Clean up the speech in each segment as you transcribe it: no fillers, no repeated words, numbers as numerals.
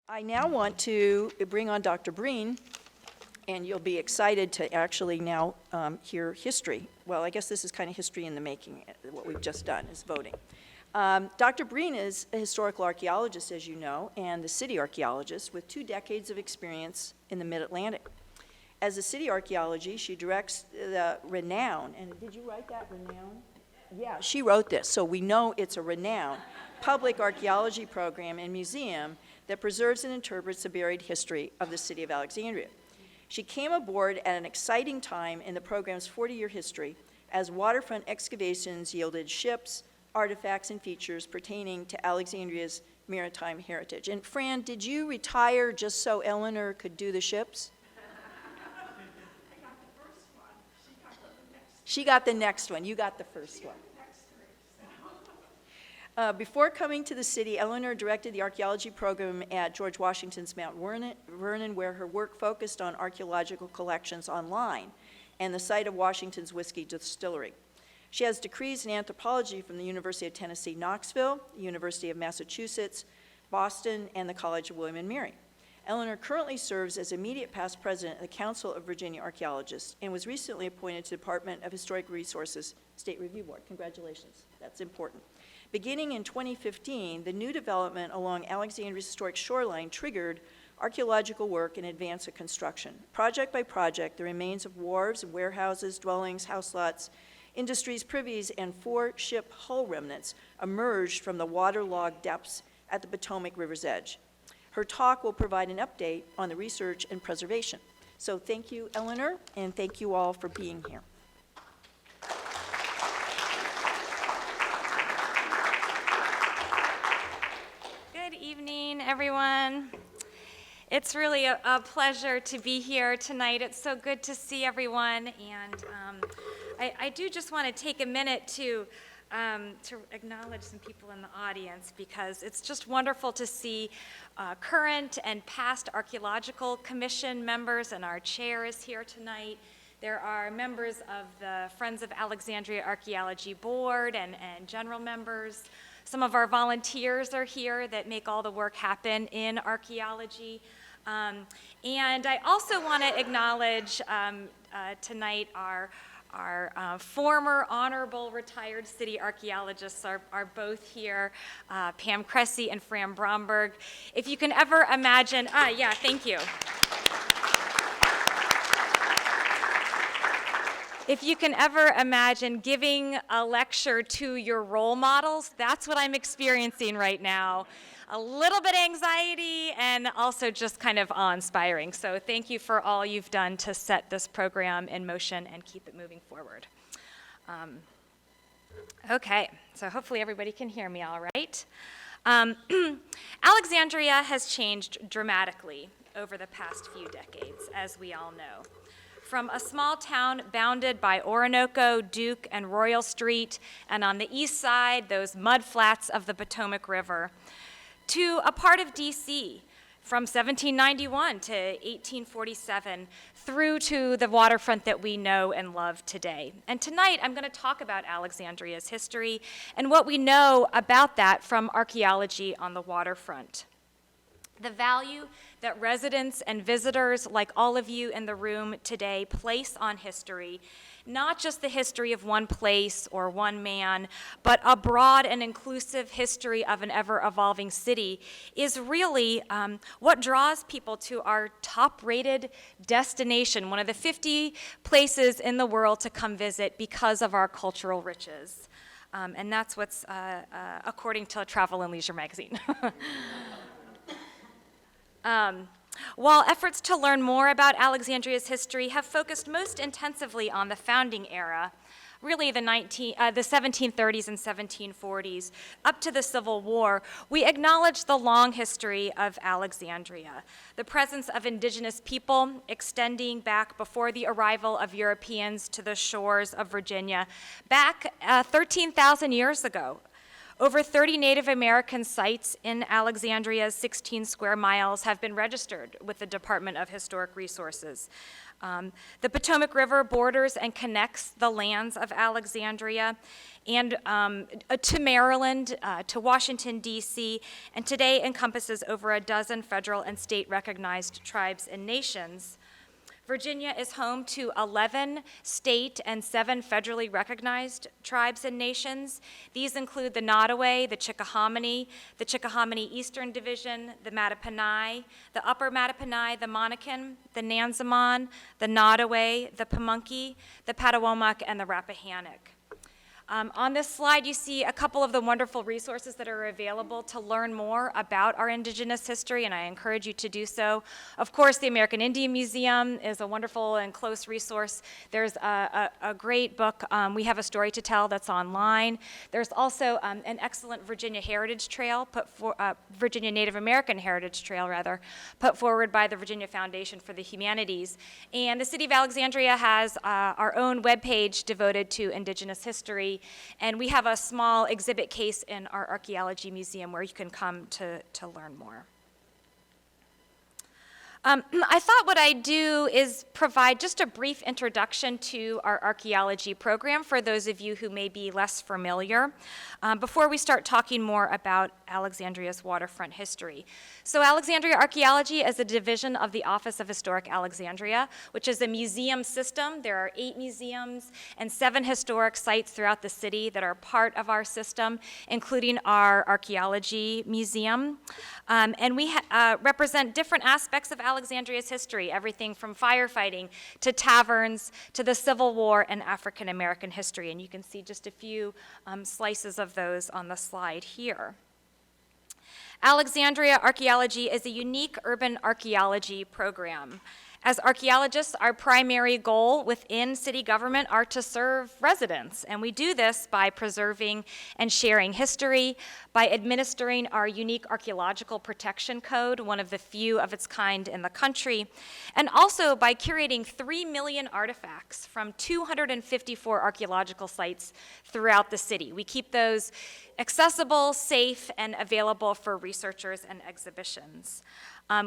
I now want to bring on Dr. Breen, and you'll be excited to actually now hear history. Well, I guess this is kind of history in the making. What we've just done is voting. Dr. Breen is a historical archaeologist, as you know, and the city archaeologist with 2 decades of experience in the Mid-Atlantic. As a city archaeology, she directs the renowned, and did you write that, renowned? Yeah, she wrote this, so we know it's a renowned public archaeology program and museum that preserves and interprets the buried history of the city of Alexandria. She came aboard at an exciting time in the program's 40-year history as waterfront excavations yielded ships, artifacts, and features pertaining to Alexandria's maritime heritage. And Fran, did you retire just so Eleanor could do the ships? She got the next one. You got the first one. Before coming to the city, Eleanor directed the archaeology program at George Washington's Mount Vernon, where her work focused on archaeological collections online and the site of Washington's whiskey distillery. She has degrees in anthropology from the University of Tennessee, Knoxville, the University of Massachusetts, Boston, and the College of William and Mary. Eleanor currently serves as immediate past president of the Council of Virginia Archaeologists and was recently appointed to the Department of Historic Resources State Review Board. Congratulations, that's important. Beginning in 2015, the new development along Alexandria's historic shoreline triggered archaeological work in advance of construction. Project by project, the remains of wharves, warehouses, dwellings, houselots, industries, privies, and 4 ship hull remnants emerged from the waterlogged depths at the Potomac River's edge. Her talk will provide an update on the research and preservation. So thank you, Eleanor, and thank you all for being here. Good evening, everyone. It's really a pleasure to be here tonight. It's so good to see everyone, and I do just want to take a minute to acknowledge some people in the audience, because it's just wonderful to see current and past Archaeological Commission members, and our chair is here tonight. There are members of the Friends of Alexandria Archaeology Board and general members. Some of our volunteers are here that make all the work happen in archaeology. And I also want to acknowledge tonight our former honorable retired city archaeologists are both here, Pam Cressy and Fran Bromberg. If you can ever imagine, yeah, thank you. If you can ever imagine giving a lecture to your role models, that's what I'm experiencing right now. A little bit anxiety and also just kind of awe-inspiring. So thank you for all you've done to set this program in motion and keep it moving forward. Okay, so hopefully everybody can hear me all right. Alexandria has changed dramatically over the past few decades, as we all know. From a small town bounded by Orinoco, Duke, and Royal Street, and on the east side, those mud flats of the Potomac River, to a part of D.C. from 1791 to 1847, through to the waterfront that we know and love today. And tonight, I'm going to talk about Alexandria's history and what we know about that from archaeology on the waterfront. The value that residents and visitors, like all of you in the room today, place on history, not just the history of one place or one man, but a broad and inclusive history of an ever-evolving city, is really what draws people to our top-rated destination, one of the 50 places in the world to come visit because of our cultural riches. And that's what's according to Travel and Leisure magazine. While efforts to learn more about Alexandria's history have focused most intensively on the founding era, really the 1730s and 1740s, up to the Civil War, we acknowledge the long history of Alexandria, the presence of indigenous people extending back before the arrival of Europeans to the shores of Virginia, back 13,000 years ago. Over 30 Native American sites in Alexandria's 16 square miles have been registered with the Department of Historic Resources. The Potomac River borders and connects the lands of Alexandria and to Maryland, to Washington, D.C., and today encompasses over a dozen federal and state recognized tribes and nations. Virginia is home to 11 state and 7 federally recognized tribes and nations. These include the Nottoway, the Chickahominy Eastern Division, the Mattaponi, the Upper Mattaponi, the Monacan, the Nansemond, the Nottoway, the Pamunkey, the Patawomack, and the Rappahannock. On this slide, you see a couple of the wonderful resources that are available to learn more about our Indigenous history, and I encourage you to do so. Of course, the American Indian Museum is a wonderful and close resource. There's a great book, We Have a Story to Tell, that's online. There's also an excellent Virginia Heritage Trail, Virginia Native American Heritage Trail, rather, put forward by the Virginia Foundation for the Humanities. And the City of Alexandria has our own webpage devoted to Indigenous history. And we have a small exhibit case in our Archaeology Museum where you can come to learn more. I thought what I'd do is provide just a brief introduction to our archaeology program for those of you who may be less familiar before we start talking more about Alexandria's waterfront history. So Alexandria Archaeology is a division of the Office of Historic Alexandria, which is a museum system. There are 8 museums and 7 historic sites throughout the city that are part of our system, including our Archaeology Museum. And we represent different aspects of Alexandria's history, everything from firefighting to taverns to the Civil War and African American history. And you can see just a few slices of those on the slide here. Alexandria Archaeology is a unique urban archaeology program. As archaeologists, our primary goal within city government are to serve residents, and we do this by preserving and sharing history, by administering our unique archaeological protection code, one of the few of its kind in the country, and also by curating 3 million artifacts from 254 archaeological sites throughout the city. We keep those accessible, safe, and available for researchers and exhibitions.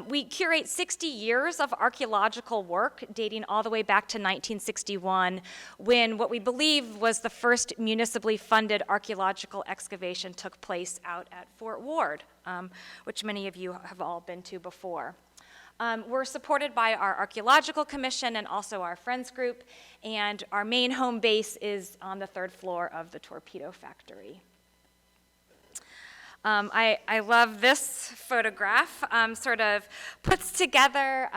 We curate 60 years of archaeological work dating all the way back to 1961, when what we believe was the first municipally funded archaeological excavation took place out at Fort Ward, which many of you have all been to before. We're supported by our Archaeological Commission and also our Friends Group, and our main home base is on the 3rd floor of the Torpedo Factory. I love this photograph, sort of puts together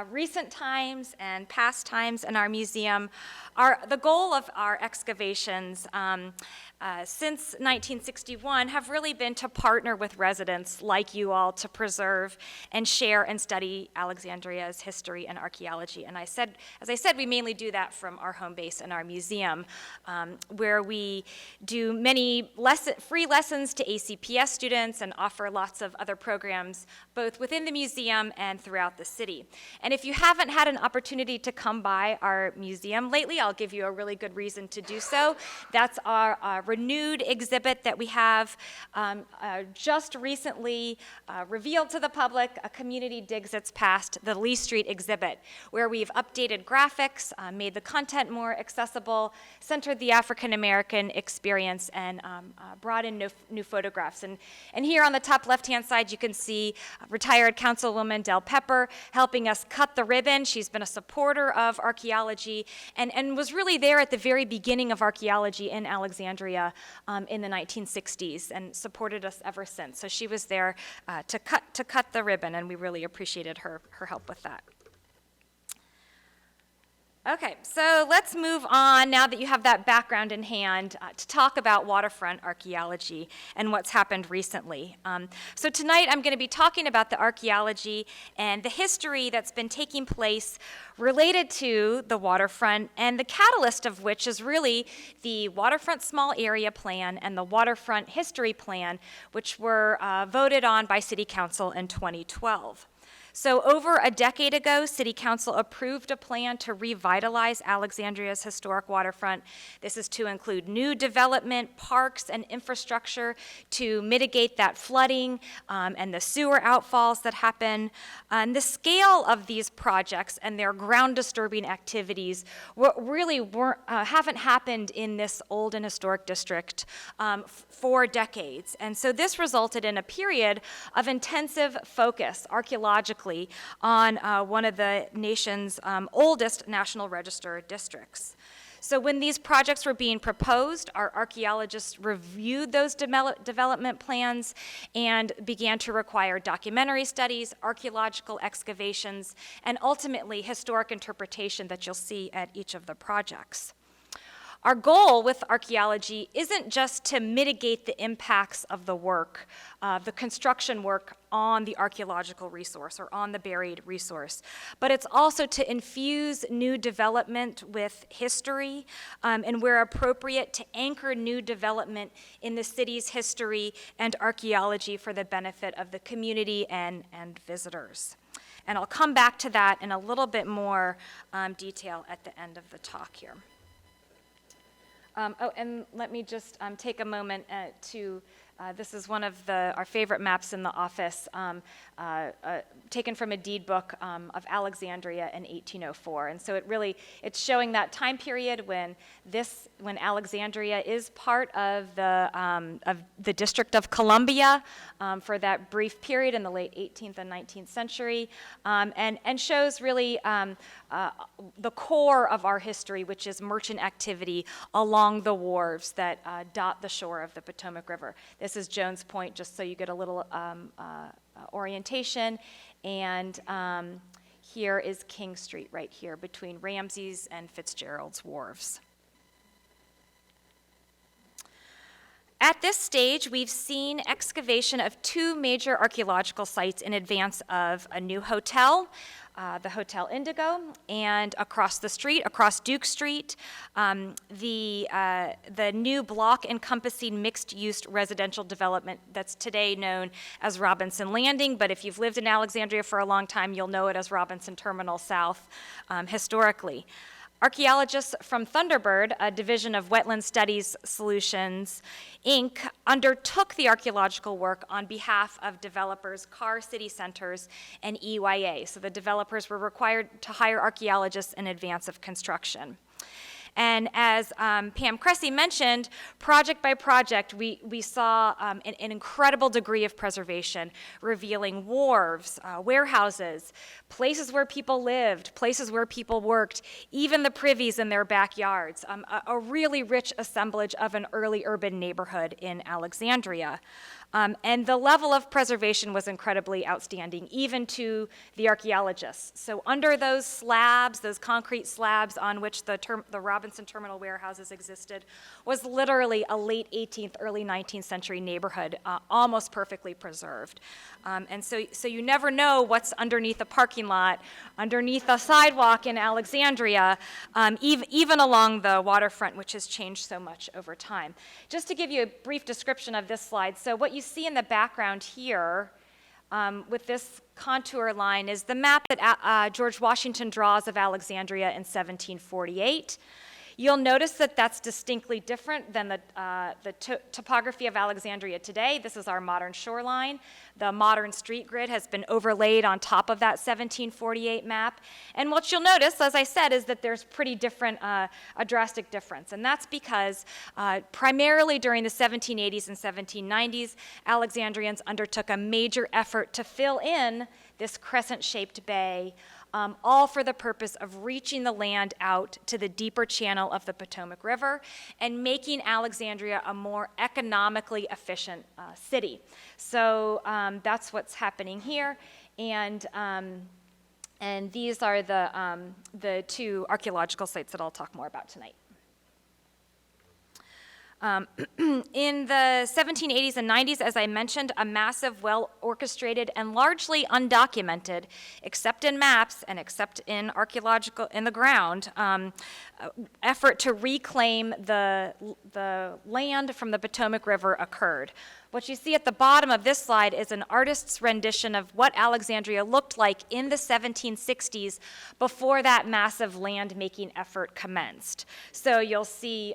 recent times and past times in our museum. The goal of our excavations since 1961 have really been to partner with residents like you all to preserve and share and study Alexandria's history and archaeology. And as I said, we mainly do that from our home base in our museum, where we do many free lessons to ACPS students and offer lots of other programs both within the museum and throughout the city. And if you haven't had an opportunity to come by our museum lately, I'll give you a really good reason to do so. That's our renewed exhibit that we have just recently revealed to the public. A community digs its past, the Lee Street exhibit, where we've updated graphics, made the content more accessible, centered the African American experience, and brought in new photographs. And here on the top left-hand side, you can see retired Councilwoman Del Pepper helping us cut the ribbon. She's been a supporter of archaeology and was really there at the very beginning of archaeology in Alexandria in the 1960s and supported us ever since. So she was there to cut the ribbon, and we really appreciated her help with that. Okay, so let's move on now that you have that background in hand to talk about waterfront archaeology and what's happened recently. So tonight I'm going to be talking about the archaeology and the history that's been taking place related to the waterfront, and the catalyst of which is really the Waterfront Small Area Plan and the Waterfront History Plan, which were voted on by City Council in 2012. So over a decade ago, City Council approved a plan to revitalize Alexandria's historic waterfront. This is to include new development, parks, and infrastructure to mitigate that flooding and the sewer outfalls that happen. And the scale of these projects and their ground-disturbing activities haven't happened in this old and historic district for decades. And so this resulted in a period of intensive focus archaeologically on one of the nation's oldest National Register districts. So when these projects were being proposed, our archaeologists reviewed those development plans and began to require documentary studies, archaeological excavations, and ultimately historic interpretation that you'll see at each of the projects. Our goal with archaeology isn't just to mitigate the impacts of the work, the construction work on the archaeological resource or on the buried resource, but it's also to infuse new development with history and where appropriate to anchor new development in the city's history and archaeology for the benefit of the community and visitors. And I'll come back to that in a little bit more detail at the end of the talk here. And let me just take a moment this is one of our favorite maps in the office, taken from a deed book of Alexandria in 1804. And so it's showing that time period when Alexandria is part of the District of Columbia for that brief period in the late 18th and 19th century, and shows really the core of our history, which is merchant activity along the wharves that dot the shore of the Potomac River. This is Jones Point, just so you get a little orientation. And here is King Street right here between Ramsey's and Fitzgerald's wharves. At this stage, we've seen excavation of two major archaeological sites in advance of a new hotel, the Hotel Indigo, and across the street, across Duke Street, the new block encompassing mixed-use residential development that's today known as Robinson Landing, but if you've lived in Alexandria for a long time, you'll know it as Robinson Terminal South historically. Archaeologists from Thunderbird, a division of Wetland Studies Solutions, Inc., undertook the archaeological work on behalf of developers Carr City Centers and EYA. So the developers were required to hire archaeologists in advance of construction. And as Pam Cressy mentioned, project by project, we saw an incredible degree of preservation, revealing wharves, warehouses, places where people lived, places where people worked, even the privies in their backyards, a really rich assemblage of an early urban neighborhood in Alexandria. And the level of preservation was incredibly outstanding, even to the archaeologists. So under those slabs, those concrete slabs on which the Robinson Terminal warehouses existed, was literally a late 18th, early 19th century neighborhood, almost perfectly preserved. And so you never know what's underneath a parking lot, underneath a sidewalk in Alexandria, even along the waterfront, which has changed so much over time. Just to give you a brief description of this slide, so what you see in the background here with this contour line is the map that George Washington draws of Alexandria in 1748. You'll notice that that's distinctly different than the topography of Alexandria today. This is our modern shoreline. The modern street grid has been overlaid on top of that 1748 map. And what you'll notice, as I said, is that there's pretty different, a drastic difference. And that's because primarily during the 1780s and 1790s, Alexandrians undertook a major effort to fill in this crescent-shaped bay, all for the purpose of reaching the land out to the deeper channel of the Potomac River and making Alexandria a more economically efficient city. So that's what's happening here, and these are the two archaeological sites that I'll talk more about tonight. In the 1780s and 90s, as I mentioned, a massive, well-orchestrated and largely undocumented, except in maps and except in archaeological, in the ground, effort to reclaim the land from the Potomac River occurred. What you see at the bottom of this slide is an artist's rendition of what Alexandria looked like in the 1760s before that massive land-making effort commenced. So you'll see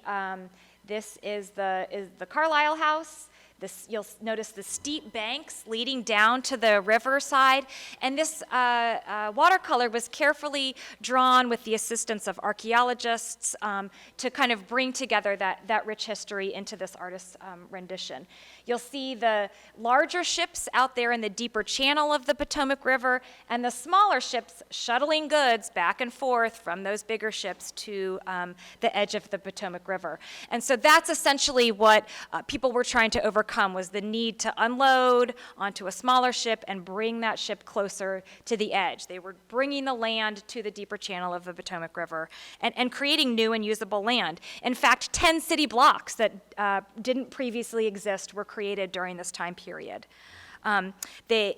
this is the Carlisle House. You'll notice the steep banks leading down to the riverside, and this watercolor was carefully drawn with the assistance of archaeologists to kind of bring together that rich history into this artist's rendition. You'll see the larger ships out there in the deeper channel of the Potomac River, and the smaller ships shuttling goods back and forth from those bigger ships to the edge of the Potomac River. And so that's essentially what people were trying to overcome, was the need to unload onto a smaller ship and bring that ship closer to the edge. They were bringing the land to the deeper channel of the Potomac River and creating new and usable land. In fact, 10 city blocks that didn't previously exist were created during this time period. The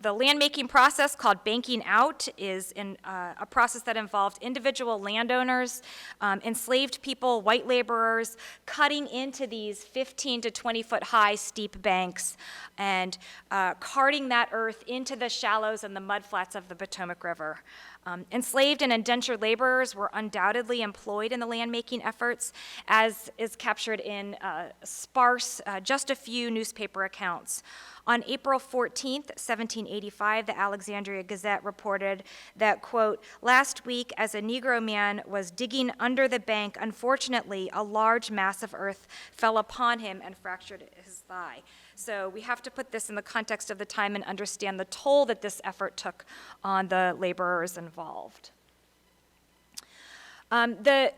land-making process, called banking out, is a process that involved individual landowners, enslaved people, white laborers, cutting into these 15 to 20-foot high steep banks and carting that earth into the shallows and the mudflats of the Potomac River. Enslaved and indentured laborers were undoubtedly employed in the land-making efforts, as is captured in sparse, just a few newspaper accounts. On April 14th, 1785, the Alexandria Gazette reported that, quote, "Last week, as a Negro man was digging under the bank, unfortunately, a large mass of earth fell upon him and fractured his thigh." So we have to put this in the context of the time and understand the toll that this effort took on the laborers involved.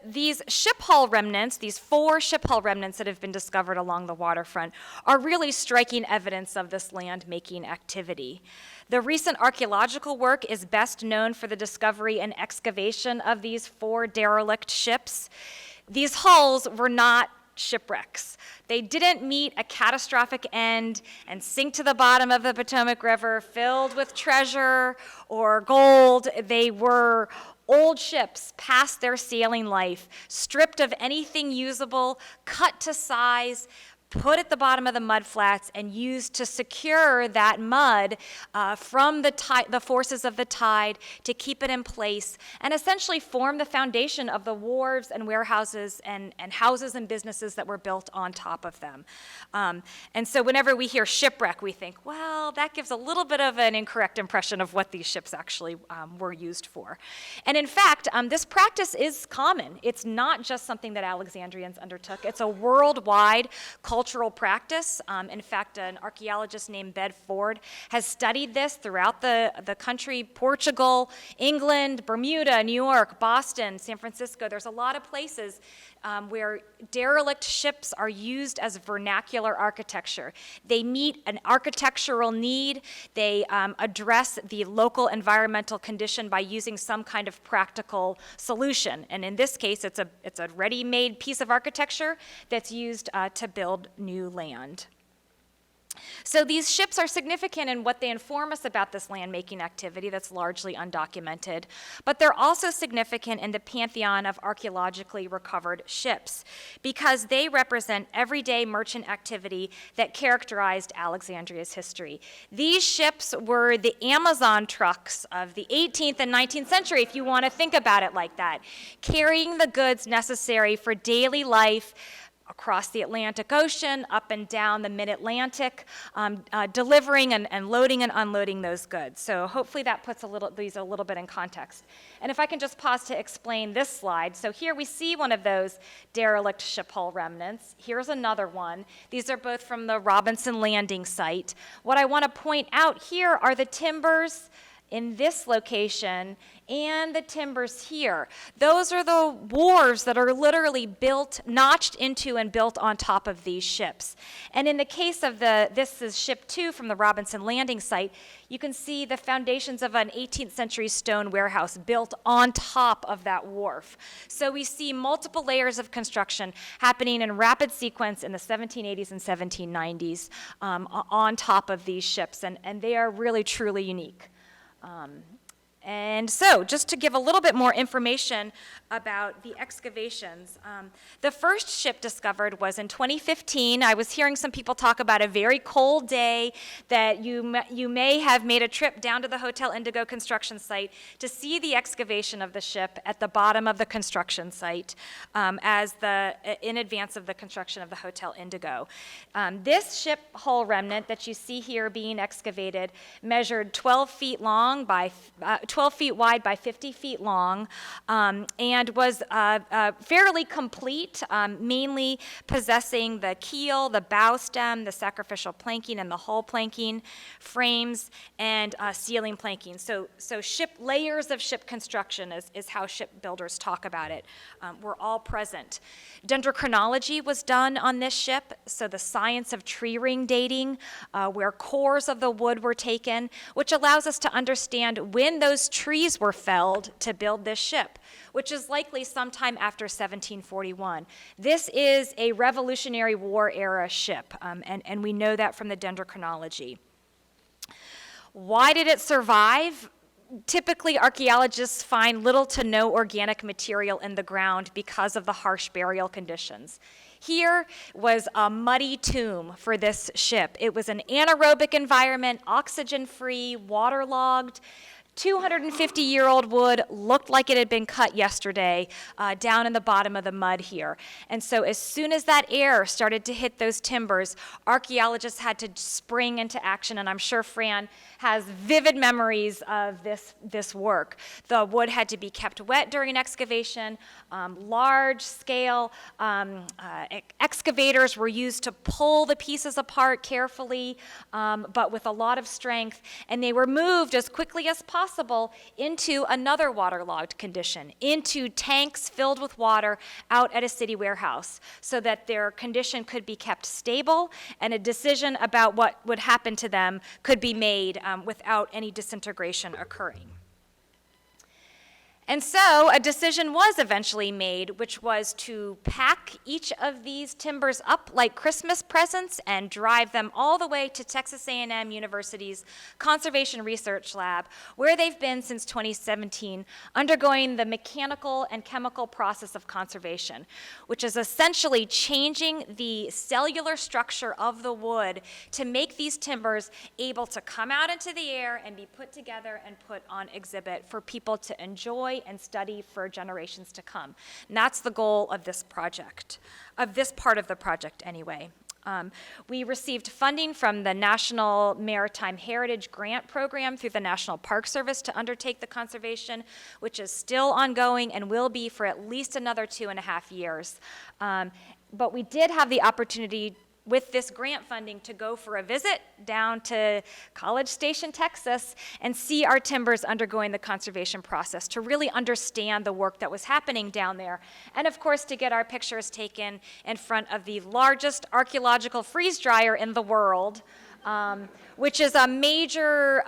These ship hull remnants, these 4 ship hull remnants that have been discovered along the waterfront, are really striking evidence of this land-making activity. The recent archaeological work is best known for the discovery and excavation of these 4 derelict ships. These hulls were not shipwrecks. They didn't meet a catastrophic end and sink to the bottom of the Potomac River filled with treasure or gold. They were old ships past their sailing life, stripped of anything usable, cut to size, put at the bottom of the mudflats, and used to secure that mud from the forces of the tide to keep it in place and essentially form the foundation of the wharves and warehouses and houses and businesses that were built on top of them. And so whenever we hear shipwreck, we think, well, that gives a little bit of an incorrect impression of what these ships actually were used for. And in fact, this practice is common. It's not just something that Alexandrians undertook. It's a worldwide cultural practice. In fact, an archaeologist named Bedford has studied this throughout the country: Portugal, England, Bermuda, New York, Boston, San Francisco. There's a lot of places where derelict ships are used as vernacular architecture. They meet an architectural need. They address the local environmental condition by using some kind of practical solution. And in this case, it's a ready-made piece of architecture that's used to build new land. So these ships are significant in what they inform us about this land-making activity that's largely undocumented, but they're also significant in the pantheon of archaeologically recovered ships because they represent everyday merchant activity that characterized Alexandria's history. These ships were the Amazon trucks of the 18th and 19th century, if you want to think about it like that, carrying the goods necessary for daily life across the Atlantic Ocean, up and down the mid-Atlantic, delivering and loading and unloading those goods. So hopefully that puts these a little bit in context. And if I can just pause to explain this slide. So here we see one of those derelict ship hull remnants. Here's another one. These are both from the Robinson Landing site. What I want to point out here are the timbers in this location and the timbers here. Those are the wharves that are literally built, notched into and built on top of these ships. And in the case of this is ship 2 from the Robinson Landing site, you can see the foundations of an 18th century stone warehouse built on top of that wharf. So we see multiple layers of construction happening in rapid sequence in the 1780s and 1790s on top of these ships, and they are really truly unique. And so, just to give a little bit more information about the excavations, the first ship discovered was in 2015. I was hearing some people talk about a very cold day that you may have made a trip down to the Hotel Indigo construction site to see the excavation of the ship at the bottom of the construction site in advance of the construction of the Hotel Indigo. This ship hull remnant that you see here being excavated measured 12 feet long by 12 feet wide by 50 feet long, and was fairly complete, mainly possessing the keel, the bow stem, the sacrificial planking, and the hull planking, frames, and ceiling planking. So layers of ship construction is how shipbuilders talk about it. Were all present. Dendrochronology was done on this ship, so the science of tree ring dating, where cores of the wood were taken, which allows us to understand when those trees were felled to build this ship, which is likely sometime after 1741. This is a Revolutionary War era ship, and we know that from the dendrochronology. Why did it survive? Typically, archaeologists find little to no organic material in the ground because of the harsh burial conditions. Here was a muddy tomb for this ship. It was an anaerobic environment, oxygen-free, waterlogged. 250-year-old wood looked like it had been cut yesterday down in the bottom of the mud here. And so as soon as that air started to hit those timbers, archaeologists had to spring into action, and I'm sure Fran has vivid memories of this work. The wood had to be kept wet during excavation. Large-scale excavators were used to pull the pieces apart carefully, but with a lot of strength, and they were moved as quickly as possible into another waterlogged condition, into tanks filled with water out at a city warehouse, so that their condition could be kept stable and a decision about what would happen to them could be made without any disintegration occurring. And so a decision was eventually made, which was to pack each of these timbers up like Christmas presents and drive them all the way to Texas A&M University's Conservation Research Lab, where they've been since 2017, undergoing the mechanical and chemical process of conservation, which is essentially changing the cellular structure of the wood to make these timbers able to come out into the air and be put together and put on exhibit for people to enjoy and study for generations to come. And that's the goal of this project, of this part of the project anyway. We received funding from the National Maritime Heritage Grant Program through the National Park Service to undertake the conservation, which is still ongoing and will be for at least another 2.5 years. But we did have the opportunity with this grant funding to go for a visit down to College Station, Texas, and see our timbers undergoing the conservation process, to really understand the work that was happening down there. And of course, to get our pictures taken in front of the largest archaeological freeze dryer in the world, which is a major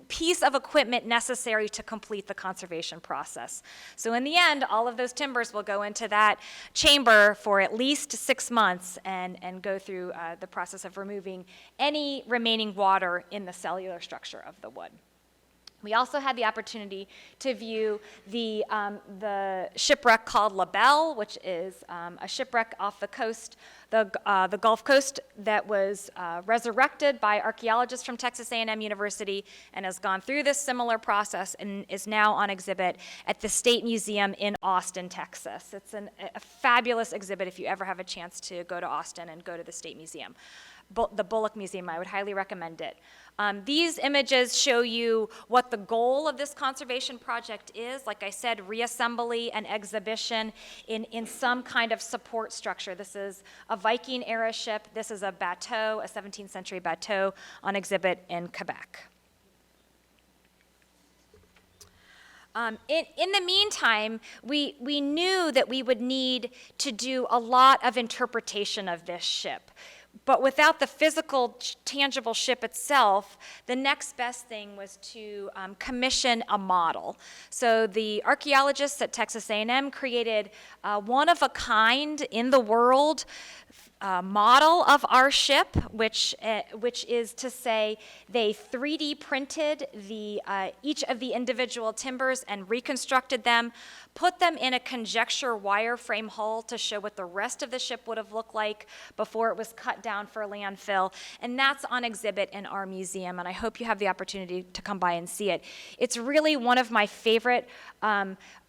piece of equipment necessary to complete the conservation process. So in the end, all of those timbers will go into that chamber for at least 6 months and go through the process of removing any remaining water in the cellular structure of the wood. We also had the opportunity to view the shipwreck called LaBelle, which is a shipwreck off the coast, the Gulf Coast, that was resurrected by archaeologists from Texas A&M University and has gone through this similar process and is now on exhibit at the State Museum in Austin, Texas. It's a fabulous exhibit if you ever have a chance to go to Austin and go to the State Museum. The Bullock Museum, I would highly recommend it. These images show you what the goal of this conservation project is. Like I said, reassembly and exhibition in some kind of support structure. This is a Viking era ship. This is a bateau, a 17th century bateau on exhibit in Quebec. In the meantime, we knew that we would need to do a lot of interpretation of this ship. But without the physical, tangible ship itself, the next best thing was to commission a model. So the archaeologists at Texas A&M created one of a kind in the world model of our ship, which is to say they 3D printed each of the individual timbers and reconstructed them, put them in a conjecture wireframe hull to show what the rest of the ship would have looked like before it was cut down for landfill, and that's on exhibit in our museum, and I hope you have the opportunity to come by and see it. It's really one of my favorite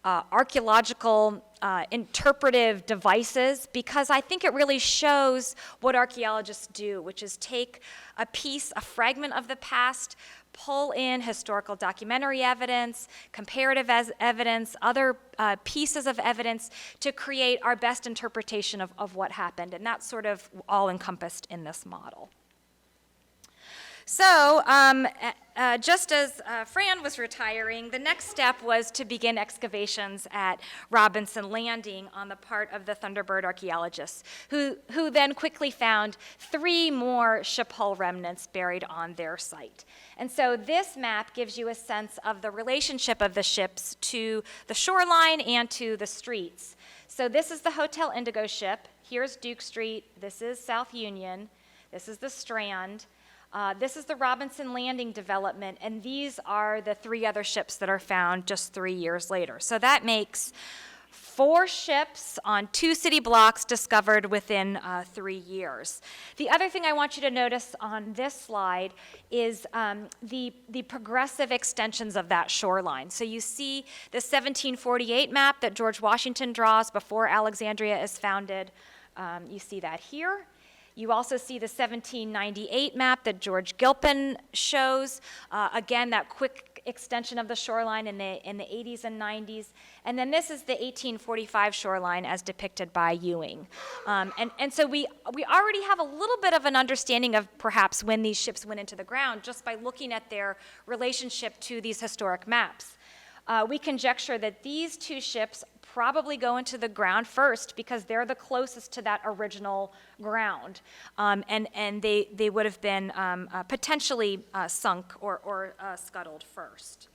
archaeological interpretive devices, because I think it really shows what archaeologists do, which is take a piece, a fragment of the past, pull in historical documentary evidence, comparative evidence, other pieces of evidence to create our best interpretation of what happened, and that's sort of all encompassed in this model. So just as Fran was retiring, the next step was to begin excavations at Robinson Landing on the part of the Thunderbird archaeologists, who then quickly found 3 more ship hull remnants buried on their site. And so this map gives you a sense of the relationship of the ships to the shoreline and to the streets. So this is the Hotel Indigo ship. Here's Duke Street. This is South Union. This is the Strand. This is the Robinson Landing development, and these are the 3 other ships that are found just 3 years later. So that makes 4 ships on 2 city blocks discovered within 3 years. The other thing I want you to notice on this slide is the progressive extensions of that shoreline. So you see the 1748 map that George Washington draws before Alexandria is founded. You see that here. You also see the 1798 map that George Gilpin shows. Again, that quick extension of the shoreline in the 80s and 90s. And then this is the 1845 shoreline as depicted by Ewing. And so we already have a little bit of an understanding of perhaps when these ships went into the ground just by looking at their relationship to these historic maps. We conjecture that these 2 ships probably go into the ground first because they're the closest to that original ground. And they would have been potentially sunk or scuttled first.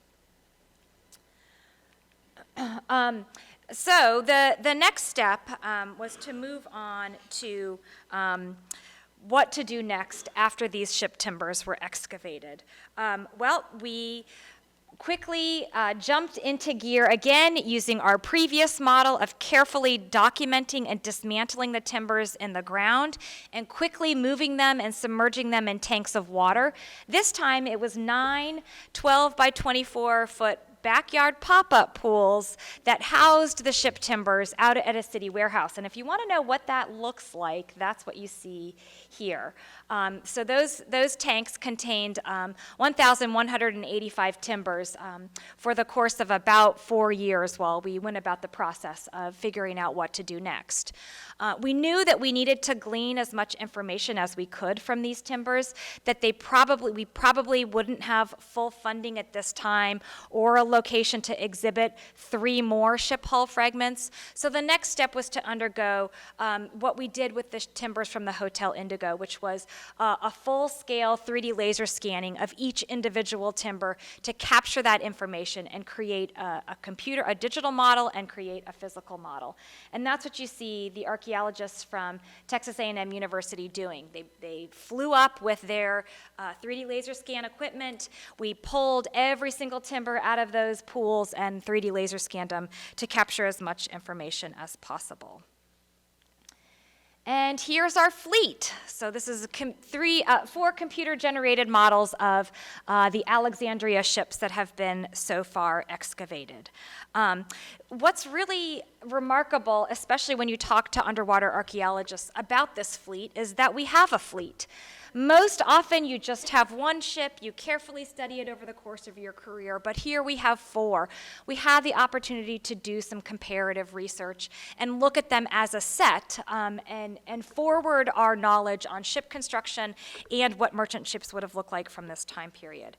So the next step was to move on to what to do next after these ship timbers were excavated. Well, we quickly jumped into gear again using our previous model of carefully documenting and dismantling the timbers in the ground and quickly moving them and submerging them in tanks of water. This time it was 9 12 by 24 foot backyard pop-up pools that housed the ship timbers out at a city warehouse. And if you want to know what that looks like, that's what you see here. So those tanks contained 1,185 timbers for the course of about 4 years while we went about the process of figuring out what to do next. We knew that we needed to glean as much information as we could from these timbers, that we probably wouldn't have full funding at this time or a location to exhibit 3 more ship hull fragments. So the next step was to undergo what we did with the timbers from the Hotel Indigo, which was a full-scale 3D laser scanning of each individual timber to capture that information and create a digital model and create a physical model. And that's what you see the archaeologists from Texas A&M University doing. They flew up with their 3D laser scan equipment. We pulled every single timber out of those pools and 3D laser scanned them to capture as much information as possible. And here's our fleet. So this is 4 computer-generated models of the Alexandria ships that have been so far excavated. What's really remarkable, especially when you talk to underwater archaeologists about this fleet, is that we have a fleet. Most often you just have one ship, you carefully study it over the course of your career, but here we have 4. We have the opportunity to do some comparative research and look at them as a set and forward our knowledge on ship construction and what merchant ships would have looked like from this time period.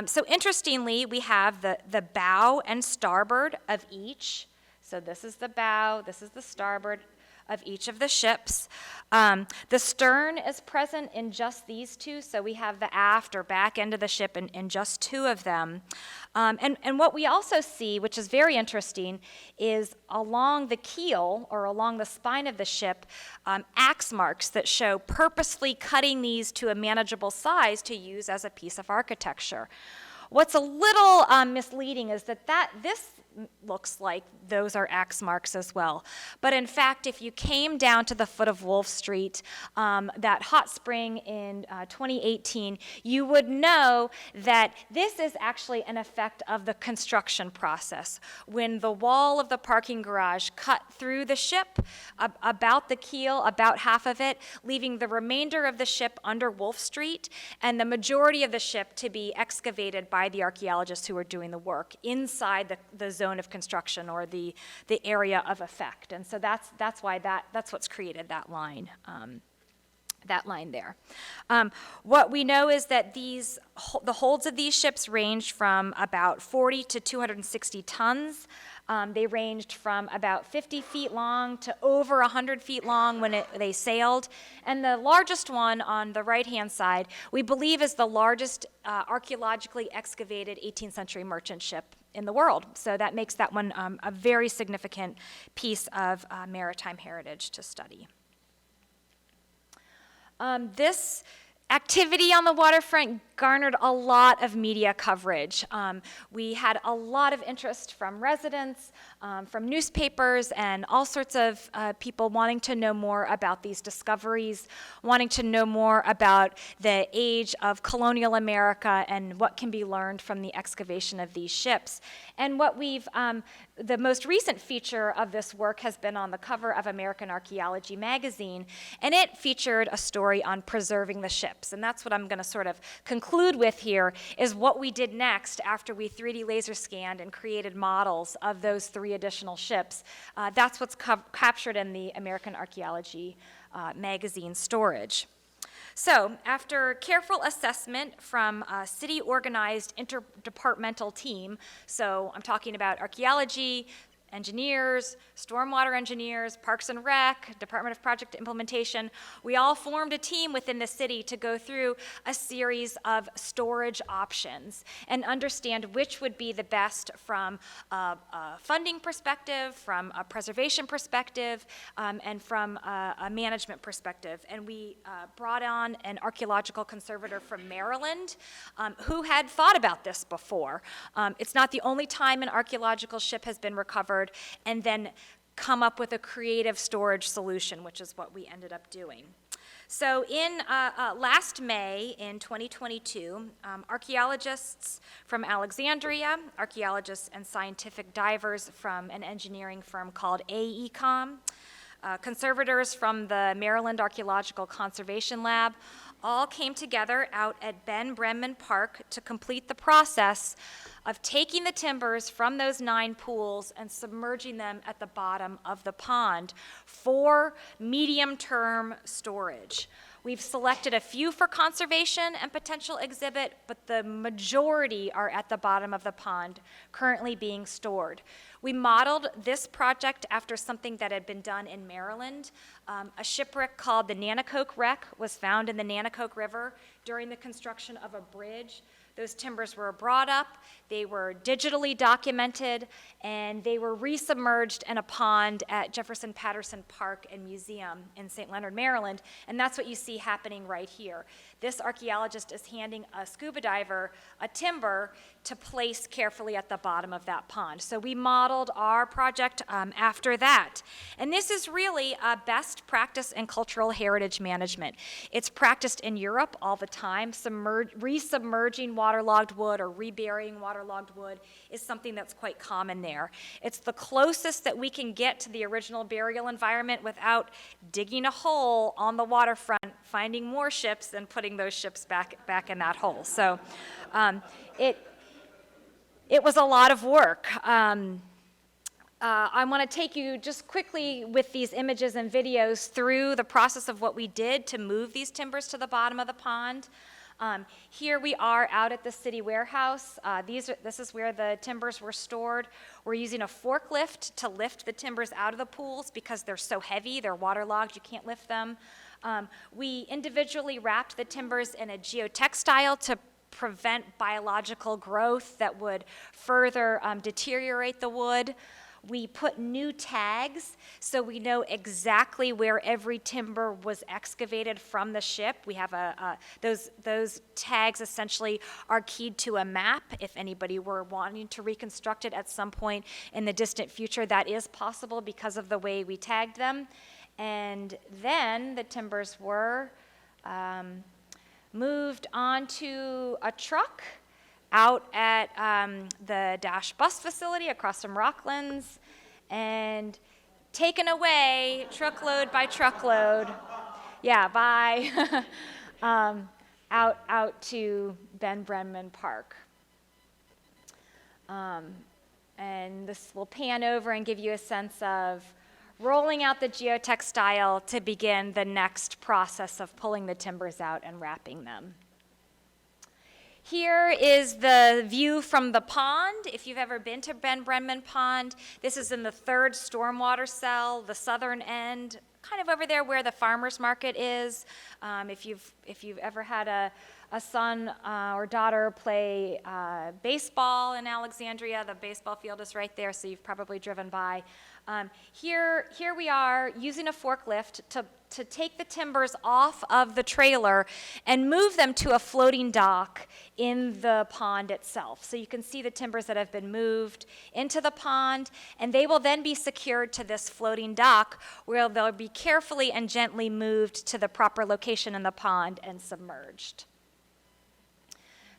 So interestingly, we have the bow and starboard of each. So this is the bow, this is the starboard of each of the ships. The stern is present in just these 2, so we have the aft or back end of the ship in just 2 of them. And what we also see, which is very interesting, is along the keel or along the spine of the ship, axe marks that show purposely cutting these to a manageable size to use as a piece of architecture. What's a little misleading is that this looks like those are axe marks as well. But in fact, if you came down to the foot of Wolf Street, that hot spring in 2018, you would know that this is actually an effect of the construction process. When the wall of the parking garage cut through the ship, about the keel, about half of it, leaving the remainder of the ship under Wolf Street, and the majority of the ship to be excavated by the archaeologists who are doing the work inside the zone of construction or the area of effect. And so that's why that's what's created that line. That line there. What we know is that the holds of these ships ranged from about 40 to 260 tons. They ranged from about 50 feet long to over 100 feet long when they sailed. And the largest one on the right-hand side, we believe is the largest archaeologically excavated 18th century merchant ship in the world. So that makes that one a very significant piece of maritime heritage to study. This activity on the waterfront garnered a lot of media coverage. We had a lot of interest from residents, from newspapers, and all sorts of people wanting to know more about these discoveries, wanting to know more about the age of colonial America and what can be learned from the excavation of these ships. And what the most recent feature of this work has been on the cover of American Archaeology magazine, and it featured a story on preserving the ships. And that's what I'm going to sort of conclude with here, is what we did next after we 3D laser scanned and created models of those 3 additional ships. That's what's captured in the American Archaeology magazine storage. So, after careful assessment from a city-organized interdepartmental team, so I'm talking about archaeology, engineers, stormwater engineers, Parks and Rec, Department of Project Implementation, we all formed a team within the city to go through a series of storage options and understand which would be the best from a funding perspective, from a preservation perspective, and from a management perspective. And we brought on an archaeological conservator from Maryland who had thought about this before. It's not the only time an archaeological ship has been recovered and then come up with a creative storage solution, which is what we ended up doing. So in last May in 2022, archaeologists from Alexandria, archaeologists and scientific divers from an engineering firm called AECOM, conservators from the Maryland Archaeological Conservation Lab, all came together out at Ben Brenman Park to complete the process of taking the timbers from those 9 pools and submerging them at the bottom of the pond for medium-term storage. We've selected a few for conservation and potential exhibit, but the majority are at the bottom of the pond, currently being stored. We modeled this project after something that had been done in Maryland. A shipwreck called the Nanticoke Wreck was found in the Nanticoke River during the construction of a bridge. Those timbers were brought up, they were digitally documented, and they were resubmerged in a pond at Jefferson Patterson Park and Museum in St. Leonard, Maryland, and that's what you see happening right here. This archaeologist is handing a scuba diver a timber to place carefully at the bottom of that pond. So we modeled our project after that. And this is really a best practice in cultural heritage management. It's practiced in Europe all the time. Resubmerging waterlogged wood or reburying waterlogged wood is something that's quite common there. It's the closest that we can get to the original burial environment without digging a hole on the waterfront finding more ships and putting those ships back in that hole. So it was a lot of work. I want to take you just quickly with these images and videos through the process of what we did to move these timbers to the bottom of the pond. Here we are out at the city warehouse. This is where the timbers were stored. We're using a forklift to lift the timbers out of the pools because they're so heavy, they're waterlogged, you can't lift them. We individually wrapped the timbers in a geotextile to prevent biological growth that would further deteriorate the wood. We put new tags so we know exactly where every timber was excavated from the ship. We have those tags essentially are keyed to a map. If anybody were wanting to reconstruct it at some point in the distant future, that is possible because of the way we tagged them. And then the timbers were moved onto a truck out at the Dash bus facility across from Rocklands and taken away truckload by truckload, out to Ben Brenman Park. And this will pan over and give you a sense of rolling out the geotextile to begin the next process of pulling the timbers out and wrapping them. Here is the view from the pond. If you've ever been to Ben Brenman Pond, this is in the third stormwater cell, the southern end, kind of over there where the farmer's market is. If you've ever had a son or daughter play baseball in Alexandria, the baseball field is right there, so you've probably driven by. Here we are using a forklift to take the timbers off of the trailer and move them to a floating dock in the pond itself. So you can see the timbers that have been moved into the pond, and they will then be secured to this floating dock where they'll be carefully and gently moved to the proper location in the pond and submerged.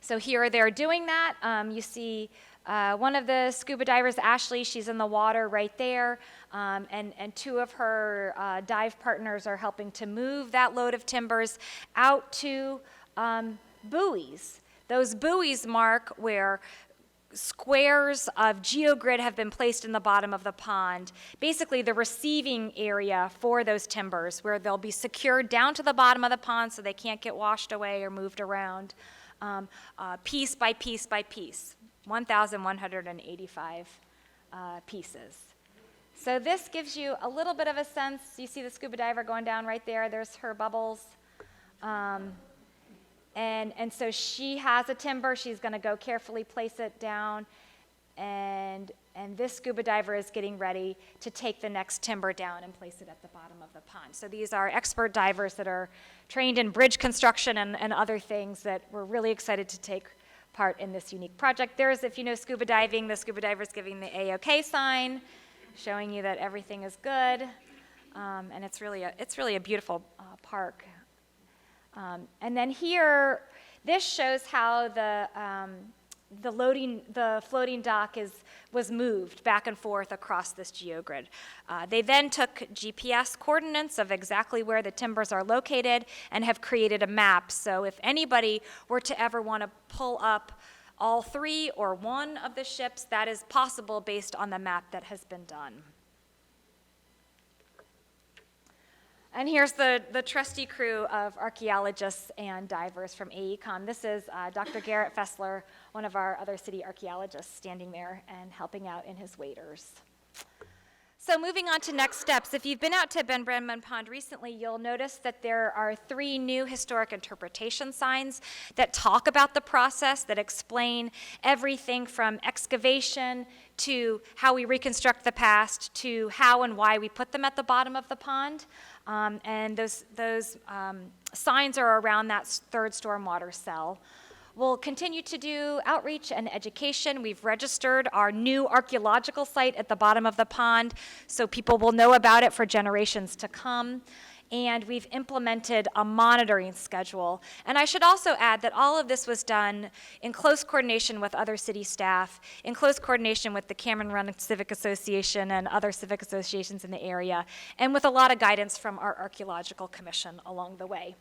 So here they're doing that. You see one of the scuba divers, Ashley, she's in the water right there, and two of her dive partners are helping to move that load of timbers out to buoys. Those buoys mark where squares of geogrid have been placed in the bottom of the pond, basically the receiving area for those timbers, where they'll be secured down to the bottom of the pond so they can't get washed away or moved around, piece by piece by piece. 1,185 pieces. So this gives you a little bit of a sense. You see the scuba diver going down right there. There's her bubbles. And so she has a timber. She's going to go carefully place it down. And this scuba diver is getting ready to take the next timber down and place it at the bottom of the pond. So these are expert divers that are trained in bridge construction and other things that we're really excited to take part in this unique project. There's, if you know scuba diving, the scuba diver's giving the A-OK sign, showing you that everything is good, and it's really a beautiful park. And then here, this shows how the floating dock was moved back and forth across this geogrid. They then took GPS coordinates of exactly where the timbers are located and have created a map. So if anybody were to ever want to pull up all three or one of the ships, that is possible based on the map that has been done. And here's the trusty crew of archaeologists and divers from AECOM. This is Dr. Garrett Fessler, one of our other city archaeologists, standing there and helping out in his waders. So moving on to next steps. If you've been out to Ben Brenman Pond recently, you'll notice that there are 3 new historic interpretation signs that talk about the process, that explain everything from excavation to how we reconstruct the past to how and why we put them at the bottom of the pond. And those signs are around that third stormwater cell. We'll continue to do outreach and education. We've registered our new archaeological site at the bottom of the pond, so people will know about it for generations to come. And we've implemented a monitoring schedule. And I should also add that all of this was done in close coordination with other city staff, in close coordination with the Cameron Run Civic Association and other civic associations in the area, and with a lot of guidance from our Archaeological Commission along the way.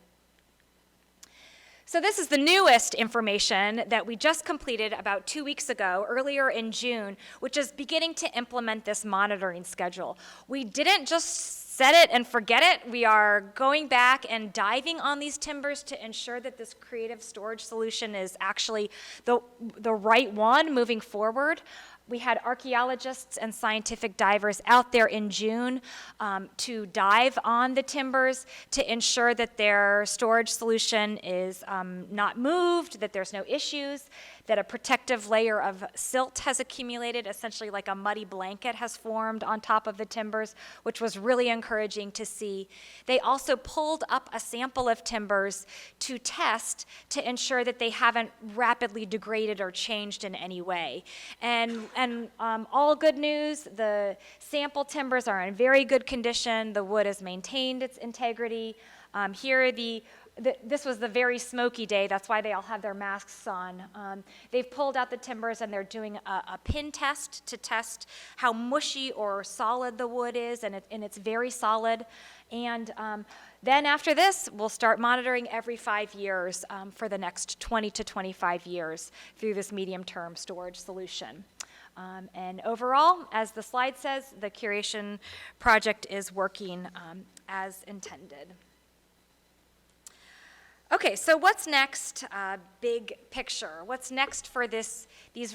So this is the newest information that we just completed about 2 weeks ago, earlier in June, which is beginning to implement this monitoring schedule. We didn't just set it and forget it. We are going back and diving on these timbers to ensure that this creative storage solution is actually the right one moving forward. We had archaeologists and scientific divers out there in June to dive on the timbers to ensure that their storage solution is not moved, that there's no issues, that a protective layer of silt has accumulated, essentially like a muddy blanket has formed on top of the timbers, which was really encouraging to see. They also pulled up a sample of timbers to test to ensure that they haven't rapidly degraded or changed in any way. And all good news, the sample timbers are in very good condition. The wood has maintained its integrity. This was the very smoky day. That's why they all have their masks on. They've pulled out the timbers and they're doing a pin test to test how mushy or solid the wood is, and it's very solid. And then after this, we'll start monitoring every 5 years for the next 20 to 25 years through this medium-term storage solution. And overall, as the slide says, the curation project is working as intended. Okay, so what's next, big picture? What's next for these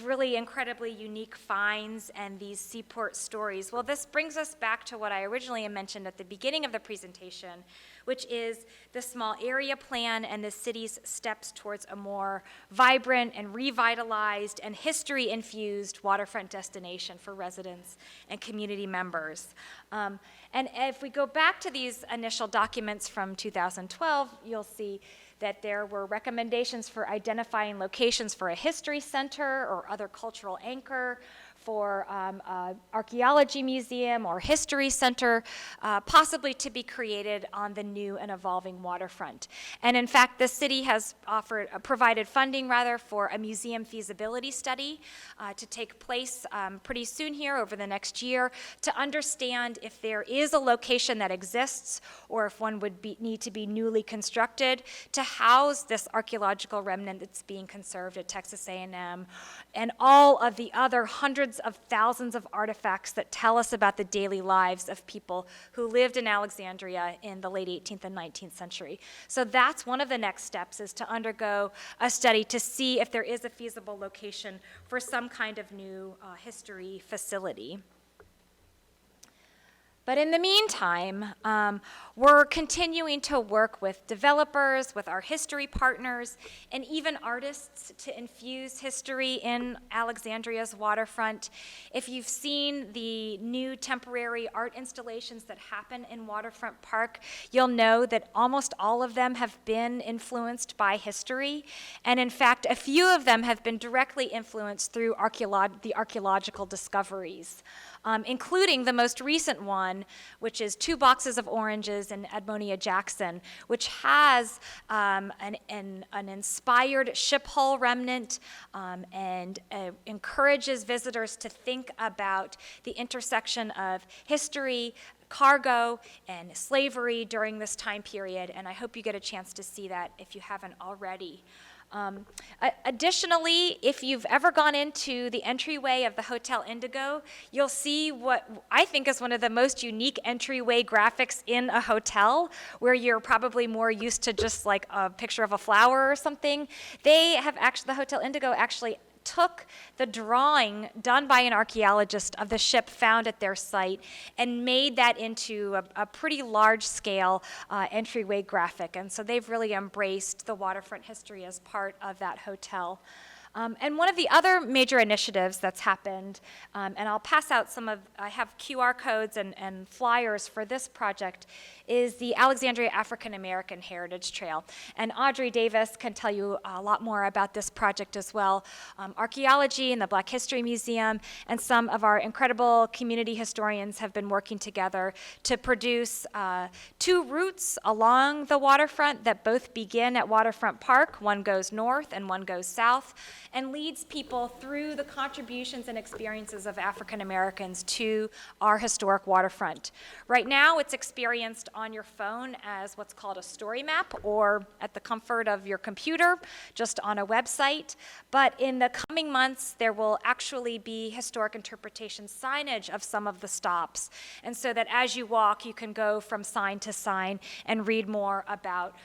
really incredibly unique finds and these seaport stories? Well, this brings us back to what I originally mentioned at the beginning of the presentation, which is the small area plan and the city's steps towards a more vibrant and revitalized and history-infused waterfront destination for residents and community members. And if we go back to these initial documents from 2012, you'll see that there were recommendations for identifying locations for a history center or other cultural anchor, for Archaeology Museum or History Center, possibly to be created on the new and evolving waterfront. And in fact, the city has provided funding for a museum feasibility study to take place pretty soon here over the next year to understand if there is a location that exists or if one would need to be newly constructed to house this archaeological remnant that's being conserved at Texas A&M and all of the other hundreds of thousands of artifacts that tell us about the daily lives of people who lived in Alexandria in the late 18th and 19th century. So that's one of the next steps, is to undergo a study to see if there is a feasible location for some kind of new history facility. But in the meantime, we're continuing to work with developers, with our history partners, and even artists to infuse history in Alexandria's waterfront. If you've seen the new temporary art installations that happen in Waterfront Park, you'll know that almost all of them have been influenced by history. And in fact, a few of them have been directly influenced through the archaeological discoveries. Including the most recent one, which is 2 boxes of oranges in Edmonia Jackson, which has an inspired ship hull remnant and encourages visitors to think about the intersection of history, cargo, and slavery during this time period, and I hope you get a chance to see that if you haven't already. Additionally, if you've ever gone into the entryway of the Hotel Indigo, you'll see what I think is one of the most unique entryway graphics in a hotel, where you're probably more used to just like a picture of a flower or something. The Hotel Indigo actually took the drawing done by an archaeologist of the ship found at their site and made that into a pretty large-scale entryway graphic. And so they've really embraced the waterfront history as part of that hotel. And one of the other major initiatives that's happened, and I'll pass out I have QR codes and flyers for this project, is the Alexandria African American Heritage Trail. And Audrey Davis can tell you a lot more about this project as well. Archaeology and the Black History Museum and some of our incredible community historians have been working together to produce 2 routes along the waterfront that both begin at Waterfront Park. One goes north and one goes south. and leads people through the contributions and experiences of African Americans to our historic waterfront. Right now, it's experienced on your phone as what's called a story map, or at the comfort of your computer, just on a website. But in the coming months, there will actually be historic interpretation signage of some of the stops. And so that as you walk, you can go from sign to sign and read more about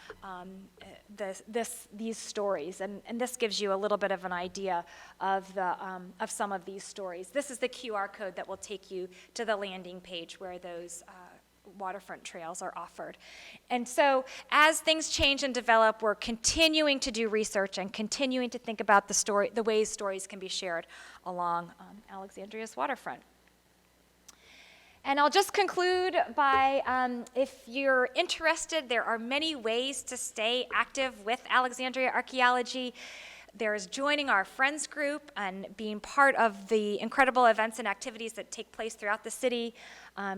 these stories. And this gives you a little bit of an idea of some of these stories. This is the QR code that will take you to the landing page where those waterfront trails are offered. And so as things change and develop, we're continuing to do research and continuing to think about the ways stories can be shared along Alexandria's waterfront. And I'll just conclude by, if you're interested, there are many ways to stay active with Alexandria Archaeology. There's joining our friends group and being part of the incredible events and activities that take place throughout the city.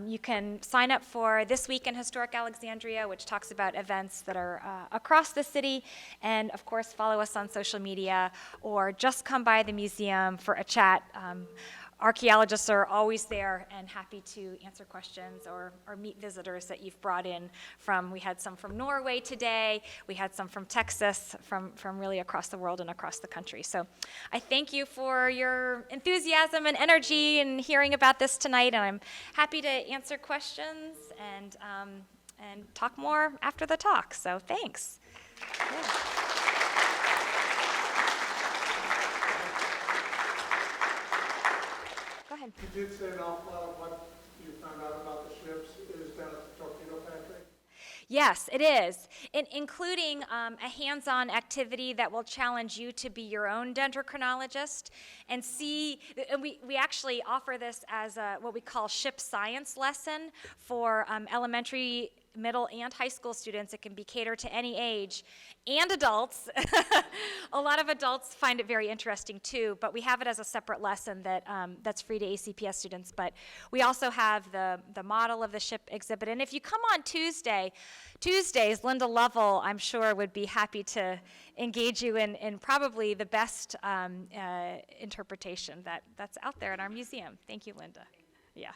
You can sign up for This Week in Historic Alexandria, which talks about events that are across the city, and of course follow us on social media, or just come by the museum for a chat. Archaeologists are always there and happy to answer questions or meet visitors that you've brought in we had some from Norway today, we had some from Texas, from really across the world and across the country. So I thank you for your enthusiasm and energy in hearing about this tonight, and I'm happy to answer questions and talk more after the talk, so thanks. Yeah. Go ahead. You did say an awful lot of what you found out about the ships is down at the torpedo factory? Yes, it is, including a hands-on activity that will challenge you to be your own dendrochronologist and see, and we actually offer this as what we call ship science lesson for elementary, middle, and high school students. It can be catered to any age, and adults. A lot of adults find it very interesting too, but we have it as a separate lesson that's free to ACPS students. But we also have the model of the ship exhibit. And if you come on Tuesdays, Linda Lovell, I'm sure, would be happy to engage you in probably the best interpretation that's out there in our museum. Thank you, Linda. Yeah.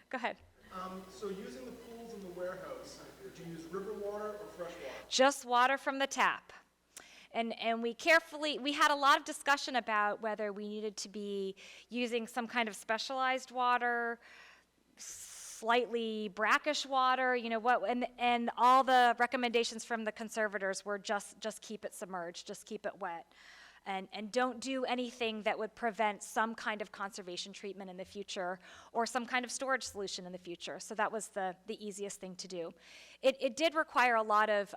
Go ahead. So using the pools in the warehouse, do you use river water or fresh water? Just water from the tap. And we had a lot of discussion about whether we needed to be using some kind of specialized water, slightly brackish water, and all the recommendations from the conservators were just keep it submerged, just keep it wet. And don't do anything that would prevent some kind of conservation treatment in the future or some kind of storage solution in the future. So that was the easiest thing to do. It did require a lot of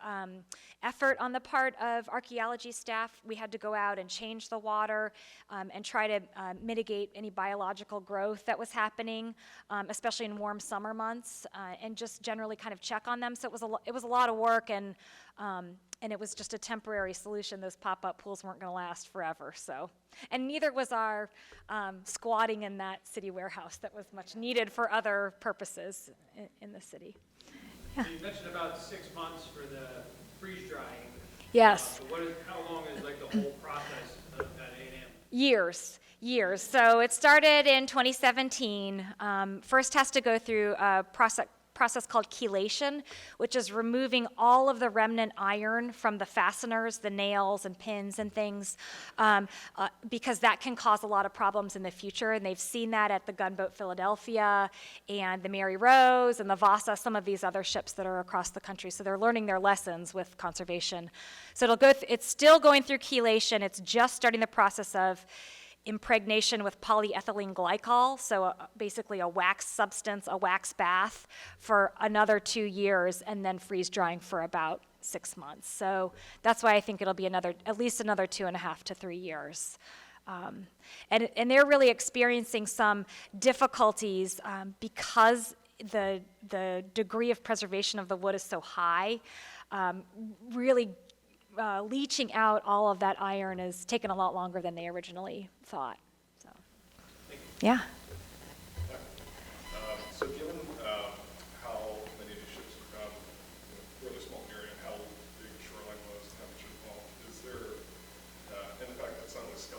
effort on the part of archaeology staff. We had to go out and change the water and try to mitigate any biological growth that was happening, especially in warm summer months, and just generally kind of check on them. So it was a lot of work, and it was just a temporary solution. Those pop-up pools weren't going to last forever. So, and neither was our squatting in that city warehouse that was much needed for other purposes in the city. Yeah. You mentioned about 6 months for the freeze drying. Yes. How long is the whole process at A&M? Years. So it started in 2017. First has to go through a process called chelation, which is removing all of the remnant iron from the fasteners, the nails and pins and things, because that can cause a lot of problems in the future. And they've seen that at the gunboat Philadelphia and the Mary Rose and the Vasa, some of these other ships that are across the country. So they're learning their lessons with conservation. So it's still going through chelation. It's just starting the process of impregnation with polyethylene glycol, so basically a wax substance, a wax bath for another 2 years, and then freeze drying for about 6 months. So that's why I think it'll be at least another 2.5 to 3 years. And they're really experiencing some difficulties because the degree of preservation of the wood is so high. Really leaching out all of that iron has taken a lot longer than they originally thought. So, yeah. So given how many of these ships are found in a really small area and how big the shoreline was, temperature involved, is there, and the fact that it's on this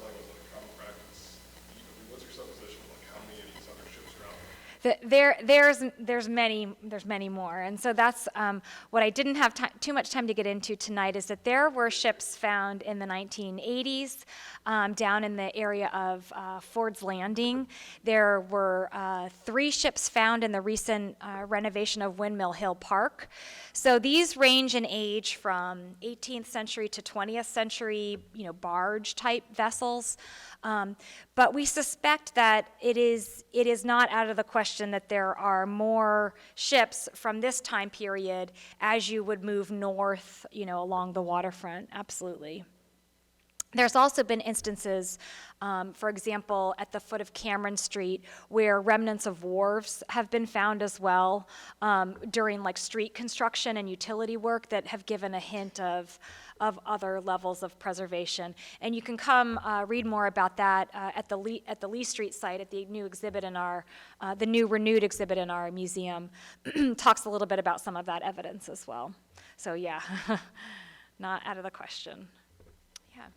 There's many more, and so that's what I didn't have too much time to get into tonight. Is that there were ships found in the 1980s down in the area of Ford's Landing. There were 3 ships found in the recent renovation of Windmill Hill Park. So these range in age from 18th century to 20th century, barge type vessels. But we suspect that it is not out of the question that there are more ships from this time period as you would move north, along the waterfront. Absolutely. There's also been instances, for example, at the foot of Cameron Street, where remnants of wharves have been found as well during street construction and utility work that have given a hint of other levels of preservation. And you can come read more about that at the Lee Street site, at the new exhibit in the new renewed exhibit in our museum. Talks a little bit about some of that evidence as well. So yeah, not out of the question. Yeah.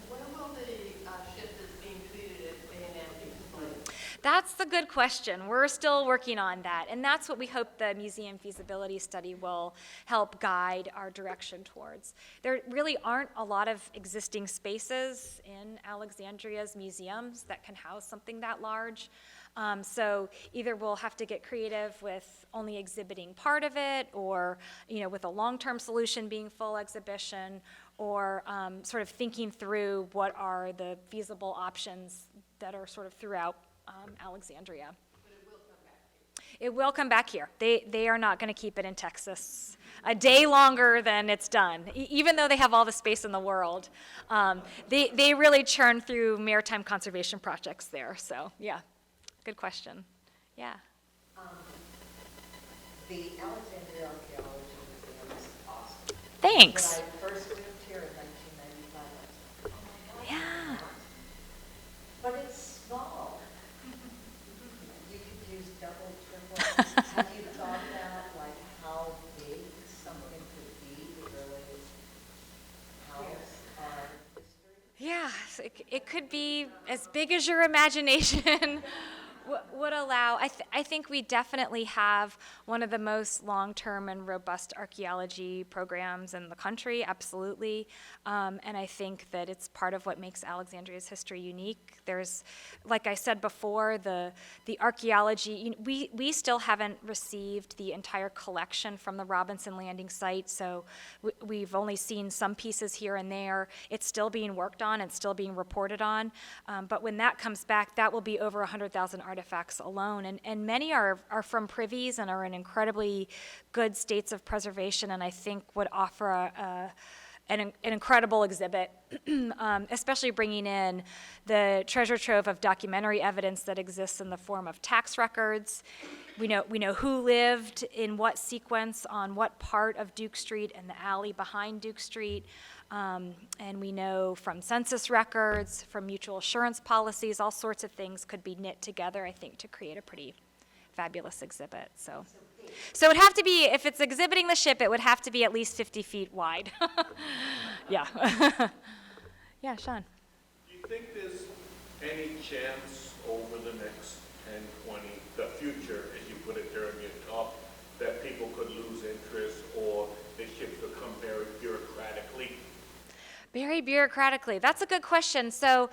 When will the ship that's being treated at A&M be completed? That's the good question. We're still working on that, and that's what we hope the museum feasibility study will help guide our direction towards. There really aren't a lot of existing spaces in Alexandria's museums that can house something that large. So either we'll have to get creative with only exhibiting part of it, or with a long-term solution being full exhibition, or sort of thinking through what are the feasible options that are sort of throughout Alexandria. But it will come back here. It will come back here. They are not going to keep it in Texas a day longer than it's done, even though they have all the space in the world. They really churn through maritime conservation projects there. So yeah, good question. Yeah. The Alexandria Archaeology Museum is awesome. Thanks. When I first moved here in 1995, I was like, oh my God. Yeah. But it's small. You could use double, triple. Have you thought about how big something could be to really house our history? Yeah, so it could be as big as your imagination would allow. I think we definitely have one of the most long-term and robust archaeology programs in the country, absolutely. And I think that it's part of what makes Alexandria's history unique. There's, like I said before, the archaeology, we still haven't received the entire collection from the Robinson Landing site, so we've only seen some pieces here and there. It's still being worked on and still being reported on. But when that comes back, that will be over 100,000 artifacts alone, and many are from privies and are in incredibly good states of preservation, and I think would offer an incredible exhibit, especially bringing in the treasure trove of documentary evidence that exists in the form of tax records. We know who lived in what sequence on what part of Duke Street and the alley behind Duke Street. And we know from census records, from mutual assurance policies, all sorts of things could be knit together, I think, to create a pretty fabulous exhibit. So it would have to be, if it's exhibiting the ship, it would have to be at least 50 feet wide. Yeah. Yeah, Sean. Do you think there's any chance over the next 10, 20, the future, as you put it there in your talk, that people could lose interest or the ships become very bureaucratically? Very bureaucratically. That's a good question. So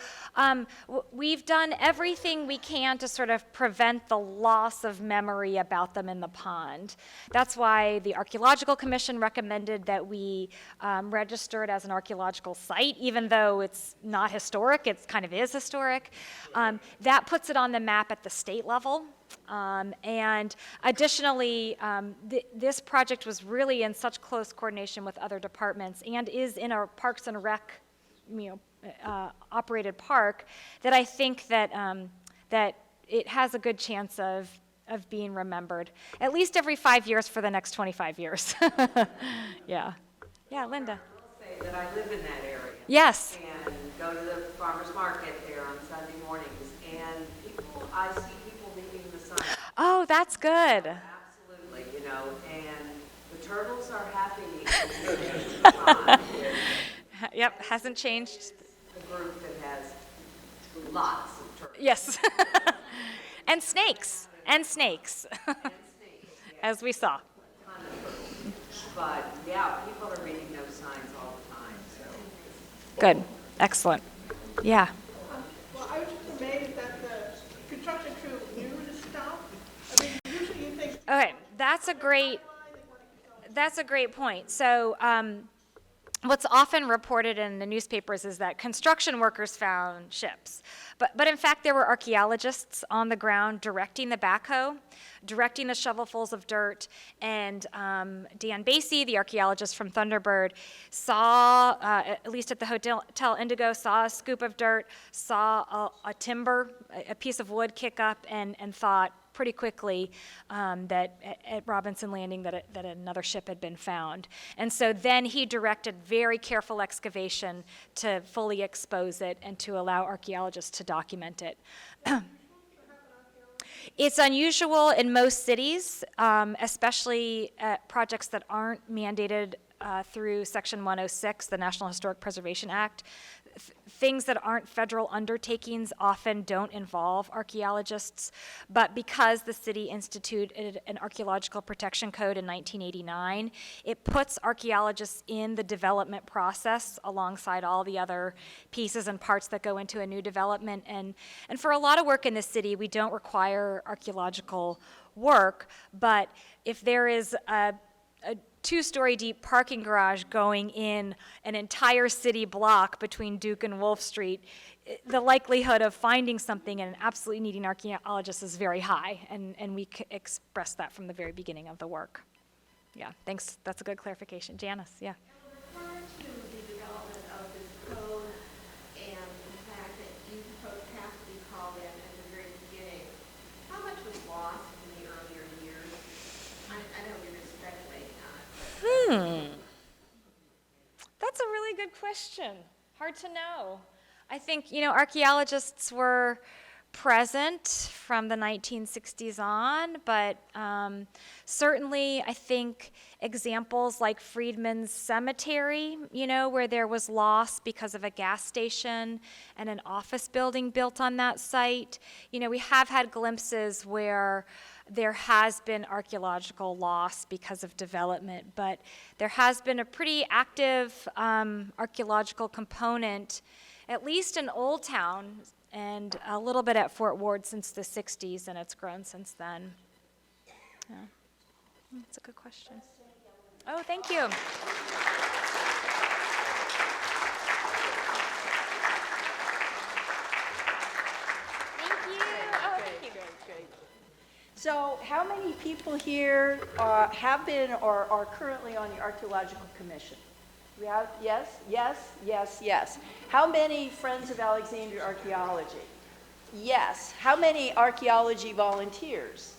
we've done everything we can to sort of prevent the loss of memory about them in the pond. That's why the Archaeological Commission recommended that we register it as an archaeological site, even though it's not historic, it kind of is historic. That puts it on the map at the state level. And additionally, this project was really in such close coordination with other departments and is in our Parks and Rec, operated park, that I think that that it has a good chance of being remembered at least every 5 years for the next 25 years. Yeah, yeah, Linda. I'll say that I live in that area. Yes. And go to the farmer's market there on Sunday mornings, and I see people leaving the sign. Oh, that's good. Absolutely, and the turtles are happy in the pond. Yep, hasn't changed. A group that has lots of turtles. Yes. And snakes. And snakes, and snakes, yeah, as we saw. ton of turtles. But, yeah, people are reading those signs all the time, so. Good, excellent. Yeah. Well, I was just amazed that the construction crew knew the stuff. I mean, usually you think. Okay, that's a great point. So, what's often reported in the newspapers is that construction workers found ships. But in fact, there were archaeologists on the ground directing the backhoe, directing the shovelfuls of dirt, and Dan Basie, the archaeologist from Thunderbird, saw, at least at the Hotel Indigo, saw a scoop of dirt, saw a timber, a piece of wood kick up, and thought pretty quickly that at Robinson Landing that another ship had been found. And so then he directed very careful excavation to fully expose it and to allow archaeologists to document it. It's unusual in most cities, especially at projects that aren't mandated through Section 106, the National Historic Preservation Act. Things that aren't federal undertakings often don't involve archaeologists, but because the city instituted an archaeological protection code in 1989, it puts archaeologists in the development process alongside all the other pieces and parts that go into a new development. And for a lot of work in the city, we don't require archaeological work, but if there is a two-story deep parking garage going in an entire city block between Duke and Wolf Street, the likelihood of finding something and absolutely needing archaeologists is very high, and we expressed that from the very beginning of the work. Yeah, thanks. That's a good clarification. Janice, yeah. Refer to the development of this code and the fact that you folks have to be called in at the very beginning. How much was lost in the earlier years? I know you're just speculating on it. That's a really good question. Hard to know. I think, archaeologists were present from the 1960s on, but certainly I think examples like Freedman's Cemetery, where there was loss because of a gas station and an office building built on that site. We have had glimpses where there has been archaeological loss because of development, but there has been a pretty active archaeological component, at least in Old Town, and a little bit at Fort Ward since the 60s, and it's grown since then. Yeah. That's a good question. Oh, thank you. So how many people here have been or are currently on the Archaeological Commission? We have, yes, yes, yes, yes. How many Friends of Alexandria Archaeology? Yes. How many archaeology volunteers?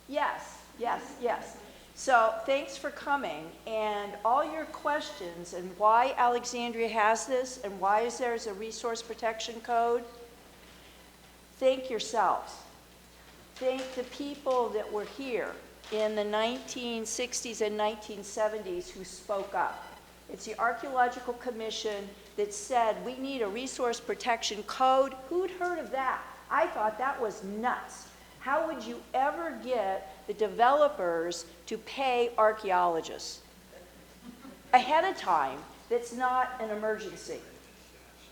Yes, yes, yes. So thanks for coming, and all your questions and why Alexandria has this and why is there a resource protection code, thank yourselves. Thank the people that were here in the 1960s and 1970s who spoke up. It's the Archaeological Commission that said we need a resource protection code. Who'd heard of that? I thought that was nuts. How would you ever get the developers to pay archaeologists ahead of time? That's not an emergency.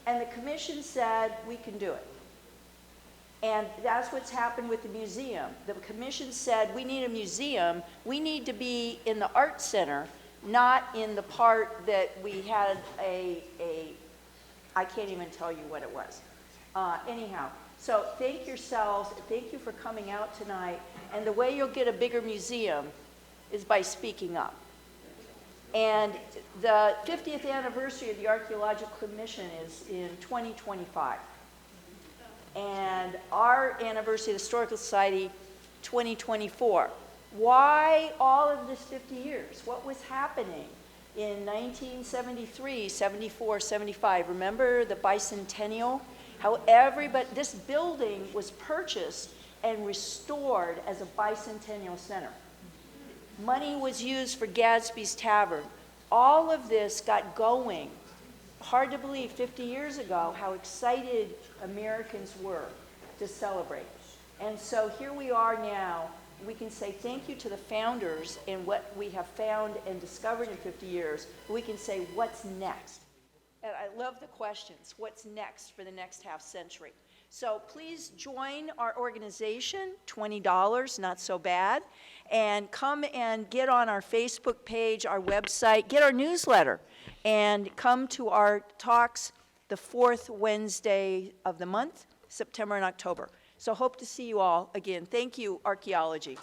And the commission said we can do it. And that's what's happened with the museum. The commission said, we need a museum. We need to be in the art center, not in the part that we had I can't even tell you what it was. Anyhow, so thank yourselves. Thank you for coming out tonight. And the way you'll get a bigger museum is by speaking up. And the 50th anniversary of the Archaeological Commission is in 2025. And our anniversary of the Historical Society, 2024. Why all of this 50 years? What was happening in 1973, 74, 75? Remember the bicentennial? How this building was purchased and restored as a bicentennial center. Money was used for Gadsby's Tavern. All of this got going. Hard to believe 50 years ago how excited Americans were to celebrate. And so here we are now. We can say thank you to the founders and what we have found and discovered in 50 years. We can say, what's next? And I love the questions. What's next for the next half century? So please join our organization, $20, not so bad, and come and get on our Facebook page, our website, get our newsletter, and come to our talks the 4th Wednesday of the month, September and October. So hope to see you all again. Thank you, Archaeology.